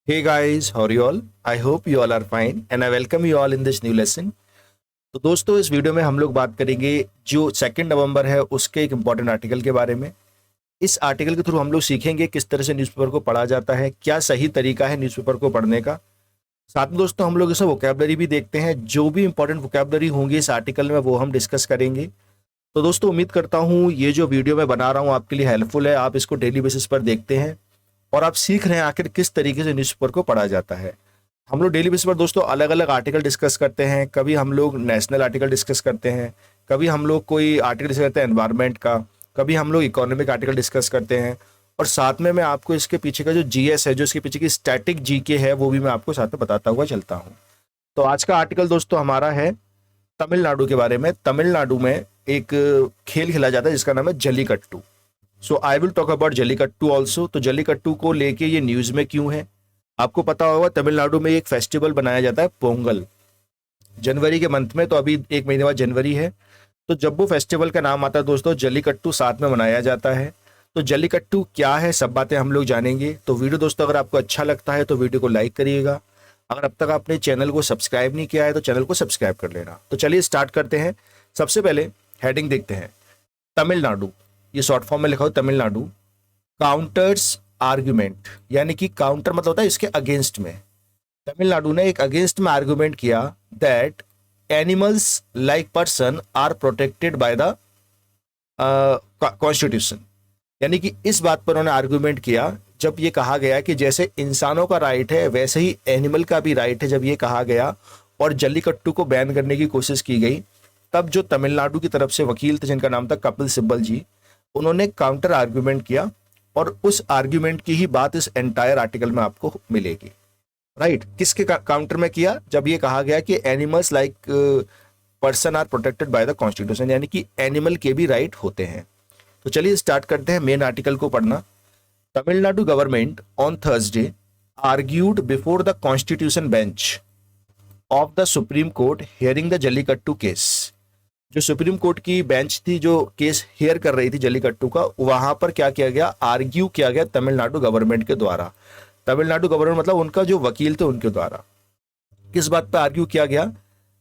Hey guys, how are you all? I hope you all are fine and I welcome you all in this new lesson. तो दोस्तों इस video में हम लोग बात करेंगे जो 2 नवंबर है उसके एक इम्पॉर्टेंट आर्टिकल के बारे में। इस आर्टिकल के थ्रू हम लोग सीखेंगे किस तरह से न्यूज़पेपर को पढ़ा जाता है, क्या सही तरीका है न्यूज़पेपर को पढ़ने का। साथ में दोस्तों हम लोग इसमें वोकैबुलरी भी देखते हैं, जो भी इंपॉर्टेंट वोकैबुलरी होंगी इस आर्टिकल में वो हम डिस्कस करेंगे। तो दोस्तों उम्मीद करता हूँ ये जो वीडियो मैं बना रहा हूँ आपके लिए हेल्पफुल है, आप इसको डेली बेसिस पर देखते हैं और आप सीख रहे हैं आखिर किस तरीके से न्यूज़पेपर को पढ़ा जाता है। हम लोग डेली बेसिस पर दोस्तों अलग अलग आर्टिकल डिस्कस करते हैं, कभी हम लोग नेशनल आर्टिकल डिस्कस करते हैं, कभी हम लोग कोई आर्टिकल डिस्कस करते हैं एनवायरनमेंट का, कभी हम लोग इकोनॉमिक आर्टिकल डिस्कस करते हैं और साथ में मैं आपको इसके पीछे का जो जीएस है, जो इसके पीछे की स्टैटिक जीके है, वो भी मैं आपको साथ में बताता हुआ चलता हूँ। तो आज का आर्टिकल दोस्तों हमारा है तमिलनाडु के बारे में। तमिलनाडु में एक खेल खेला जाता है जिसका नाम है Jallikattu. So I will talk about Jallikattu also. तो जल्लीकट्टू को लेके ये न्यूज़ में क्यों है, आपको पता होगा तमिलनाडु में एक फेस्टिवल बनाया जाता है पोंगल, जनवरी के मंथ में। तो अभी एक महीने बाद जनवरी है, तो जब वो फेस्टिवल का नाम आता है दोस्तों जल्लीकट्टू साथ में मनाया जाता है। तो जल्लीकट्टू क्या है, सब बातें हम लोग जानेंगे। तो वीडियो दोस्तों अगर आपको अच्छा लगता है तो वीडियो को लाइक करिएगा। अगर अब तक आपने चैनल को सब्सक्राइब नहीं किया है तो चैनल को सब्सक्राइब कर लेना। तो चलिए स्टार्ट करते हैं। सबसे पहले हेडिंग देखते हैं, तमिलनाडु, ये शॉर्ट फॉर्म में लिखा हो तमिलनाडु काउंटर्स आर्ग्यूमेंट, यानी कि काउंटर मतलब होता है इसके अगेंस्ट में। तमिलनाडु ने एक अगेंस्ट में आर्ग्यूमेंट किया that animals like person are protected by the constitution, यानी कि इस बात पर उन्होंने आर्ग्यूमेंट किया जब ये कहा गया कि जैसे इंसानों का राइट है वैसे ही एनिमल का भी राइट है। जब ये कहा गया और जल्लीकट्टू को बैन करने की कोशिश की गई, तब जो तमिलनाडु की तरफ से वकील थे जिनका नाम था कपिल सिब्बल जी, उन्होंने काउंटर आर्ग्यूमेंट किया और उस आर्ग्यूमेंट की ही बात इस एंटायर आर्टिकल में आपको मिलेगी। राइट, किसके काउंटर में किया, जब ये कहा गया कि animals like person are protected by the constitution, यानी कि एनिमल के भी राइट होते हैं। तो चलिए स्टार्ट करते हैं मेन आर्टिकल को पढ़ना। Tamil Nadu government on Thursday argued before the constitution bench of the supreme court hearing the jallikattu case. जो सुप्रीम कोर्ट की बेंच थी जो केस हियर कर रही थी जल्लीकट्टू का, वहां पर क्या किया गया, आर्ग्यू किया गया तमिलनाडु गवर्नमेंट के द्वारा। तमिलनाडु गवर्नमेंट मतलब उनका जो वकील थे उनके द्वारा किस बात पर आर्ग्यू किया गया,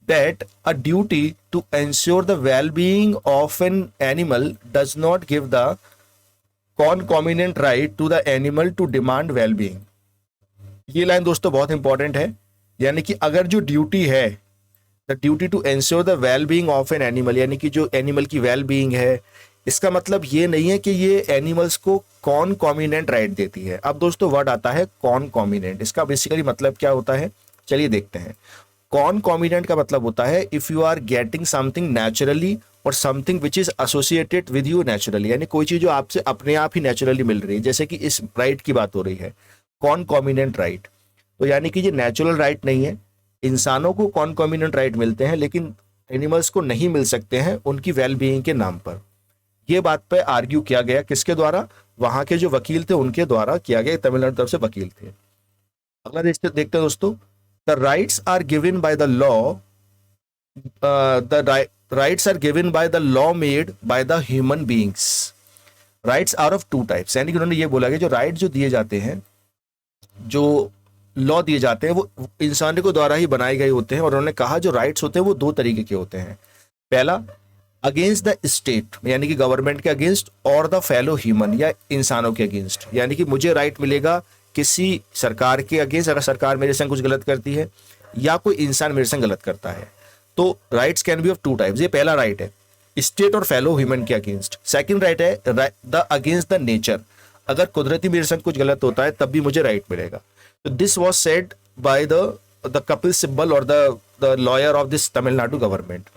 that a duty to ensure the well being of an animal does not give the concomitant right to the animal to demand well being. ये लाइन दोस्तों बहुत इंपॉर्टेंट है, यानी कि अगर जो ड्यूटी है, the duty to ensure the well being of an animal, यानी कि जो एनिमल की वेल बीइंग है, इसका मतलब ये नहीं है कि ये एनिमल्स को कॉन कॉमिनेंट राइट देती है। अब दोस्तों वर्ड आता है कॉन कॉमिनेंट, इसका बेसिकली मतलब क्या होता है, चलिए देखते हैं। कॉन कॉमिनेंट का मतलब होता है if you are getting something naturally और something which is associated with you naturally, यानी कोई चीज जो आपसे अपने आप ही नेचुरली मिल रही है, जैसे कि इस राइट की बात हो रही है कॉन कॉमिनेंट राइट। तो यानी कि ये नेचुरल राइट नहीं है, इंसानों को कॉन कॉमिनेंट राइट मिलते हैं लेकिन एनिमल्स को नहीं मिल सकते हैं उनकी वेल बीइंग के नाम पर। ये बात पे आर्ग्यू किया गया किसके द्वारा, वहां के जो वकील थे उनके द्वारा किया गया, तमिलनाडु तरफ से वकील थे। अगला देखते हैं दोस्तों, the rights are given by the law, the rights are given by the law made by the human beings. Rights are of two types, यानी कि उन्होंने ये बोला कि जो राइट जो दिए जाते हैं, जो लॉ दिए जाते हैं, वो इंसानों के द्वारा ही बनाए गए होते हैं। और उन्होंने कहा जो राइट्स होते हैं वो 2 तरीके के होते हैं। पहला अगेंस्ट द स्टेट, यानी कि गवर्नमेंट के अगेंस्ट, और द फेलो ह्यूमन, या इंसानों के अगेंस्ट, यानी कि मुझे राइट मिलेगा किसी सरकार के अगेंस्ट अगर सरकार मेरे संग कुछ गलत करती है या कोई इंसान मेरे संग गलत करता है। तो rights can be of 2 types, ये पहला राइट है स्टेट और फेलो ह्यूमन के अगेंस्ट। सेकंड राइट है द अगेंस्ट द नेचर, अगर कुदरती मेरे संग कुछ गलत होता है तब भी मुझे राइट मिलेगा। तो this was said by the Kapil Sibal और the lawyer of this Tamil Nadu government.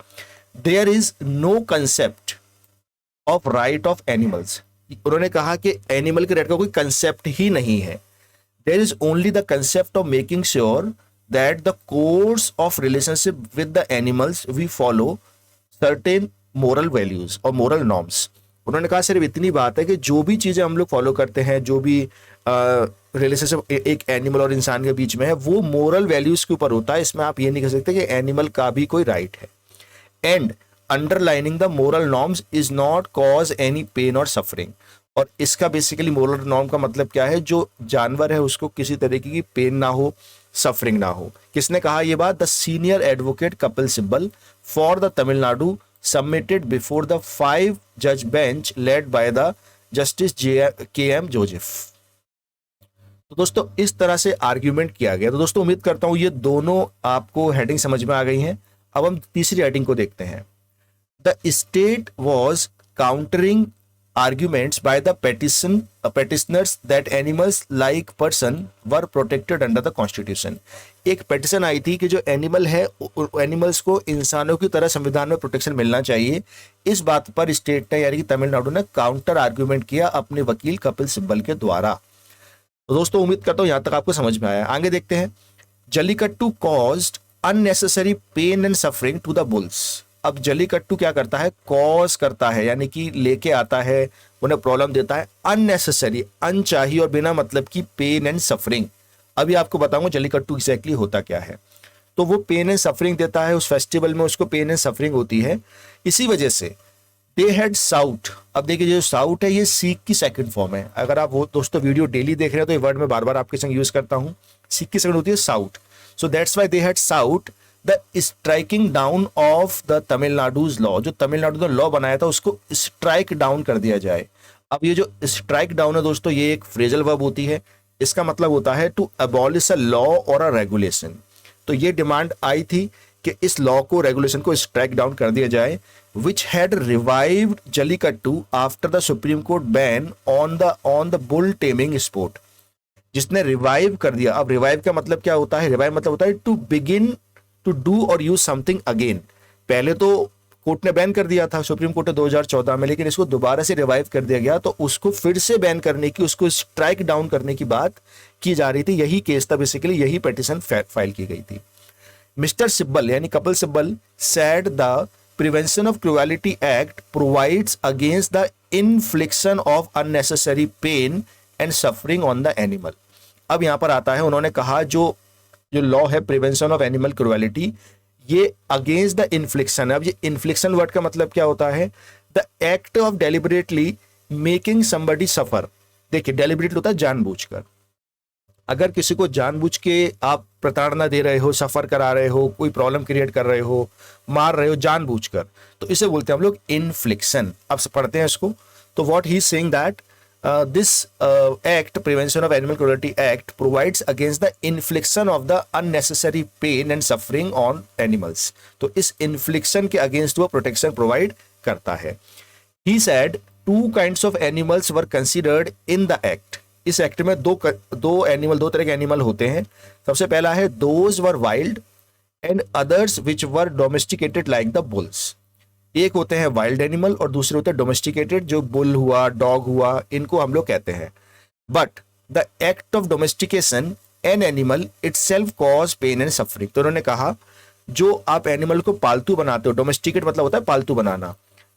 There is no concept of right of animals, उन्होंने कहा कि एनिमल के राइट का कोई कंसेप्ट ही नहीं है। There is only the concept of making sure that the course of relationship with the animals we follow certain moral values और मोरल नॉर्म्स। उन्होंने कहा सिर्फ इतनी बात है कि जो भी चीजें हम लोग फॉलो करते हैं, जो भी रिलेशनशिप एक एनिमल और इंसान के बीच में है, वो मोरल वैल्यूज के ऊपर होता है। इसमें आप ये नहीं कह सकते कि एनिमल का भी कोई राइट है। And underlining the moral norms is not cause any pain और सफरिंग, और इसका बेसिकली मोरल नॉर्म का मतलब क्या है, जो जानवर है उसको किसी तरीके की पेन ना हो, सफरिंग ना हो। किसने कहा ये बात? The senior advocate Kapil Sibal for the Tamil Nadu submitted before the 5 जज bench led by the justice के एम जोसेफ। तो दोस्तों इस तरह से आर्ग्यूमेंट किया गया। तो दोस्तों उम्मीद करता हूं ये दोनों आपको हेडिंग समझ में आ गई हैं। अब हम तीसरी हेडिंग को देखते हैं। The state was countering arguments by the petitioners that animals like person were protected under the constitution। एक पेटिशन आई थी कि जो एनिमल है, एनिमल्स को इंसानों की तरह संविधान में प्रोटेक्शन मिलना चाहिए। इस बात पर स्टेट ने यानी कि तमिलनाडु ने काउंटर आर्ग्यूमेंट किया अपने वकील कपिल सिब्बल के द्वारा। तो दोस्तों उम्मीद करता हूं यहां तक आपको समझ में आया। आगे देखते हैं। Jallikattu caused unnecessary pain and suffering to the bulls. अब जल्लीकट्टू क्या करता है? कॉज करता है, यानी कि लेके आता है, उन्हें प्रॉब्लम देता है, अननेसेसरी, अनचाही और बिना मतलब की पेन एंड सफरिंग। अभी आपको बताऊंगा जल्लीकट्टू एग्जैक्टली होता क्या है। तो वो पेन एंड सफरिंग देता है, उस फेस्टिवल में उसको पेन एंड सफरिंग होती है। इसी वजह से दे हैड साउट। अब देखिए जो साउट है ये सीक की सेकंड फॉर्म है। अगर आप वो दोस्तों वीडियो डेली देख रहे हैं तो ये वर्ड मैं बार बार आपके संग यूज करता हूं। सीक की सेकंड होती है sought. So that's why they had sought the striking down of the Tamil Nadu's law. जो तमिलनाडु ने लॉ बनाया था उसको स्ट्राइक डाउन कर दिया जाए। अब ये जो स्ट्राइक डाउन है दोस्तों ये एक फ्रेजल वर्ब होती है। इसका मतलब होता है टू अबॉलिश अ लॉ और अ रेगुलेशन। तो ये डिमांड आई थी कि इस लॉ को, रेगुलेशन को स्ट्राइक डाउन कर दिया जाए। Which had revived jallikattu after the supreme court ban on the bull taming sport. जिसने रिवाइव कर दिया। अब रिवाइव का मतलब क्या होता है? रिवाइव मतलब होता है टू बिगिन टू डू और यूज समथिंग अगेन। पहले तो कोर्ट ने बैन कर दिया था, सुप्रीम कोर्ट ने 2014 में, लेकिन इसको दोबारा से रिवाइव कर दिया गया। तो उसको फिर से बैन करने की, उसको स्ट्राइक डाउन करने की बात की जा रही थी। यही केस था बेसिकली, यही पिटीशन फाइल की गई थी। मिस्टर सिब्बल यानी Kapil Sibal said the prevention of cruelty act provides against the infliction of unnecessary pain and suffering on the animal. अब यहां पर आता है, उन्होंने कहा जो लॉ है प्रिवेंशन ऑफ एनिमल क्रुएलिटी, ये अगेंस्ट द इन्फ्लिक्शन। अब ये इन्फ्लिक्शन वर्ड का मतलब क्या होता है? The act of deliberately making somebody suffer. देखिए डेलिबरेटली होता है जानबूझकर। अगर किसी को जानबूझ के आप प्रताड़ना दे रहे हो, सफर करा रहे हो, कोई प्रॉब्लम क्रिएट कर रहे हो, मार रहे हो जानबूझकर, तो इसे बोलते हैं हम लोग इन्फ्लिक्शन। अब पढ़ते हैं इसको। तो what he is saying that this act, Prevention of Animal Cruelty Act, provides against the infliction of the unnecessary pain and suffering on animals। तो इस infliction के against वो protection provide करता है। He said two kinds of animals were considered in the act। इस act में दो तरह के एनिमल होते हैं। सबसे पहला है those were wild and others which were domesticated like the bulls। एक होते हैं वाइल्ड एनिमल और दूसरे होते हैं डोमेस्टिकेटेड, जो बुल हुआ, डॉग हुआ, इनको हम लोग कहते हैं। But the act of domestication an animal itself cause pain and suffering. तो उन्होंने कहा जो आप एनिमल को पालतू बनाते हो, डोमेस्टिकेट मतलब होता है पालतू बनाना,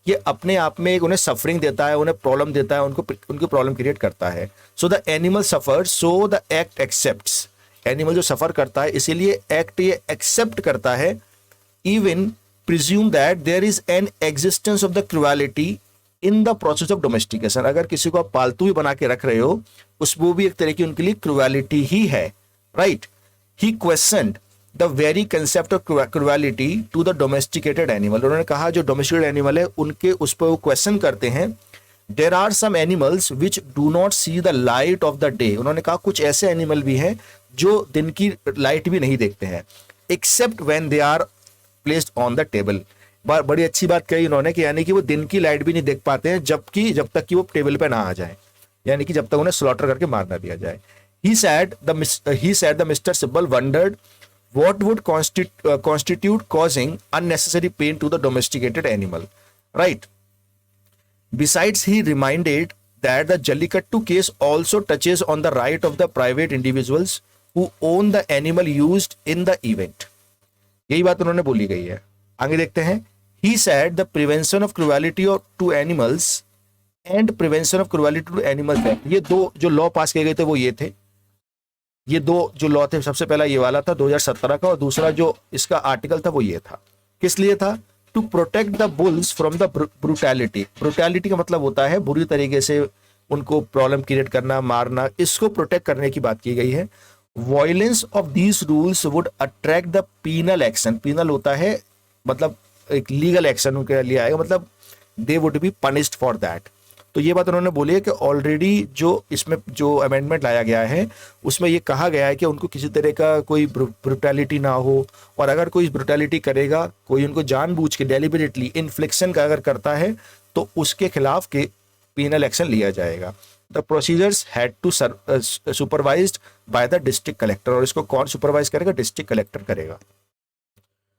ये अपने आप में एक उन्हें सफरिंग देता है, उन्हें प्रॉब्लम देता है, उनकी प्रॉब्लम क्रिएट करता है। So the animal suffer, so the act accepts. Animal जो सफर करता है इसीलिए एक्ट ये एक्सेप्ट करता है। Even presume that there is an existence of the cruelty in the process of domestication। अगर किसी को आप पालतू ही बना के रख रहे हो, उस वो भी एक तरह की उनके लिए क्रुएलिटी ही है, right. He questioned the very concept of cruelty to the domesticated animal. उन्होंने कहा जो डोमेस्टिकेटेड एनिमल है उनके उस पर वो क्वेश्चन करते हैं। There are some animals which do not see the light of the day. उन्होंने कहा कुछ ऐसे एनिमल भी हैं जो दिन की लाइट भी नहीं देखते हैं, except when they are placed on the table. बड़ी अच्छी बात कही इन्होंने कि यानी कि वो दिन की लाइट भी नहीं देख पाते हैं जब तक कि वो टेबल पे ना आ जाए, यानी कि जब तक उन्हें स्लॉटर करके मार ना दिया जाए। he said the Mr. Sibbal wondered what would constitute causing unnecessary pain to the domesticated animal, right? Besides, he reminded that the Jallikattu case also touches on the right of the private individuals who own the animal used in the event। यही बात उन्होंने बोली गई है। आगे देखते हैं। He said the prevention of cruelty to animals and prevention of cruelty to animals act, ये दो जो लॉ पास किए गए थे वो ये थे। ये दो जो लॉ थे, सबसे पहला ये वाला था 2017 का, और दूसरा जो इसका आर्टिकल था वो ये था। किस लिए था? To protect the bulls from the brutality. Brutality का मतलब होता है बुरी तरीके से उनको प्रॉब्लम क्रिएट करना, मारना, इसको प्रोटेक्ट करने की बात की गई है। Violence of these rules would attract the penal action. Penal होता है मतलब एक लीगल एक्शन उनके लिए आएगा, मतलब they would be punished for that. तो ये बात उन्होंने बोली है कि ऑलरेडी जो इसमें जो अमेंडमेंट लाया गया है उसमें ये कहा गया है कि उनको किसी तरह का कोई ब्रुटैलिटी ना हो, और अगर कोई ब्रुटैलिटी करेगा, कोई उनको जानबूझ के डेलिबरेटली इन्फ्लिक्शन का अगर करता है तो उसके खिलाफ के पीनल एक्शन लिया जाएगा। The procedures had to supervised by the district collector, और इसको कौन सुपरवाइज करेगा? डिस्ट्रिक्ट कलेक्टर करेगा।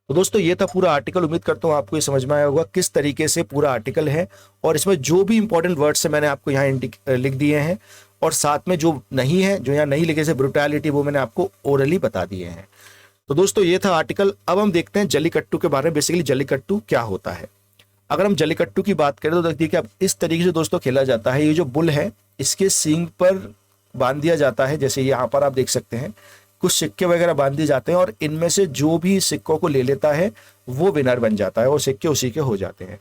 तो दोस्तों ये था पूरा आर्टिकल। उम्मीद करता हूँ आपको ये समझ में आया होगा किस तरीके से पूरा आर्टिकल है, और इसमें जो भी इंपॉर्टेंट वर्ड्स है मैंने आपको यहाँ लिख दिए हैं, और साथ में जो नहीं है, जो यहाँ नहीं लिखे से ब्रुटैलिटी, वो मैंने आपको ओरली बता दिए हैं। तो दोस्तों ये था आर्टिकल। अब हम देखते हैं जल्लीकट्टू के बारे में। बेसिकली जल्लीकट्टू क्या होता है। अगर हम जल्लीकट्टू की बात करें तो देखिए अब इस तरीके से दोस्तों खेला जाता है। ये जो बुल है इसके सींग पर बांध दिया जाता है, जैसे यहाँ पर आप देख सकते हैं कुछ सिक्के वगैरह बांध दिए जाते हैं, और इनमें से जो भी सिक्कों को ले लेता है वो विनर बन जाता है, और सिक्के उसी के हो जाते हैं।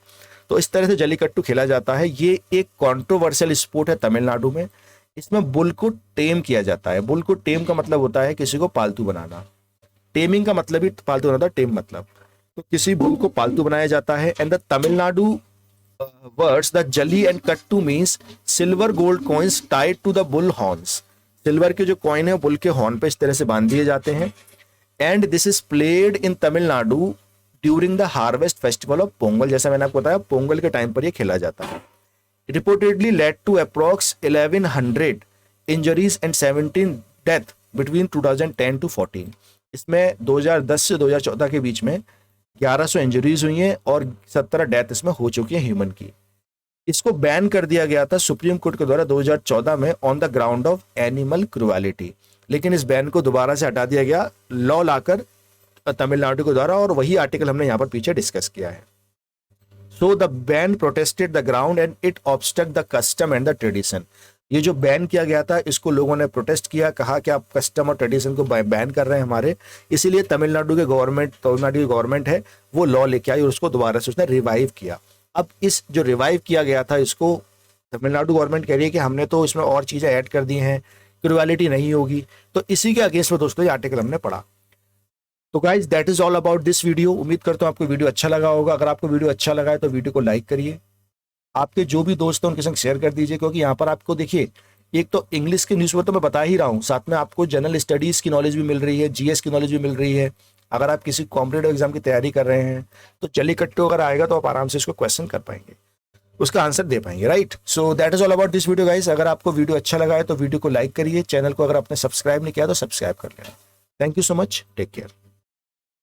तो इस तरह से जल्लीकट्टू खेला जाता है। ये एक कॉन्ट्रोवर्शियल स्पोर्ट है तमिलनाडु में। इसमें बुल को टेम किया जाता है। बुल को टेम का मतलब होता है किसी को पालतू बनाना। टेमिंग का मतलब ही पालतू बनाना, टेम मतलब, तो किसी बुल को पालतू बनाया जाता है। And the Tamil Nadu words the jalli and kattu means silver gold coins tied to the bull horns. Silver के जो कॉइन है बुल के हॉर्न पे इस तरह से बांध दिए जाते हैं। And this is played in Tamil Nadu during the harvest festival of Pongal. जैसा मैंने आपको बताया पोंगल के टाइम पर ये खेला जाता है। Reportedly led to approx 1100 injuries and 17 death between 2010 to 14। इसमें 2010 से 2014 के बीच में 1100 इंजरीज हुई हैं और 17 डेथ इसमें हो चुकी है ह्यूमन की। इसको बैन कर दिया गया था सुप्रीम कोर्ट के द्वारा 2014 में on the ground of animal cruelty, लेकिन इस बैन को दोबारा से हटा दिया गया लॉ लाकर तमिलनाडु के द्वारा, और वही आर्टिकल हमने यहाँ पर पीछे डिस्कस किया है। So the ban protested the ground and it obstruct the custom and the tradition. ये जो बैन किया गया था इसको लोगों ने प्रोटेस्ट किया, कहा कि आप कस्टम और ट्रेडिशन को बैन कर रहे हैं हमारे, इसीलिए तमिलनाडु की गवर्नमेंट है वो लॉ लेके आई और उसको दोबारा से उसने रिवाइव किया। अब इस जो रिवाइव किया गया था इसको तमिलनाडु गवर्नमेंट कह रही है कि हमने तो इसमें और चीज़ें ऐड कर दी हैं, क्रूएलिटी नहीं होगी। तो इसी के अगेंस्ट में दोस्तों ये आर्टिकल हमने पढ़ा। तो guys that is all about this video. उम्मीद करता हूँ आपको वीडियो अच्छा लगा होगा। अगर आपको वीडियो अच्छा लगा है तो वीडियो को लाइक करिए, आपके जो भी दोस्त हैं उनके संग शेयर कर दीजिए, क्योंकि यहाँ पर आपको देखिए एक तो इंग्लिश के न्यूज़पेपर तो मैं बता ही रहा हूँ, साथ में आपको जनरल स्टडीज़ की नॉलेज भी मिल रही है, जीएस की नॉलेज भी मिल रही है। अगर आप किसी कॉम्पिटेटिव एग्जाम की तैयारी कर रहे हैं तो जल्लीकट्टू अगर आएगा तो आप आराम से इसको क्वेश्चन कर पाएंगे, उसका आंसर दे पाएंगे, right. So that is all about this video guys. अगर आपको वीडियो अच्छा लगा है तो वीडियो को लाइक करिए, चैनल को अगर आपने सब्सक्राइब नहीं किया तो सब्सक्राइब कर लेना। Thank you so much, take care.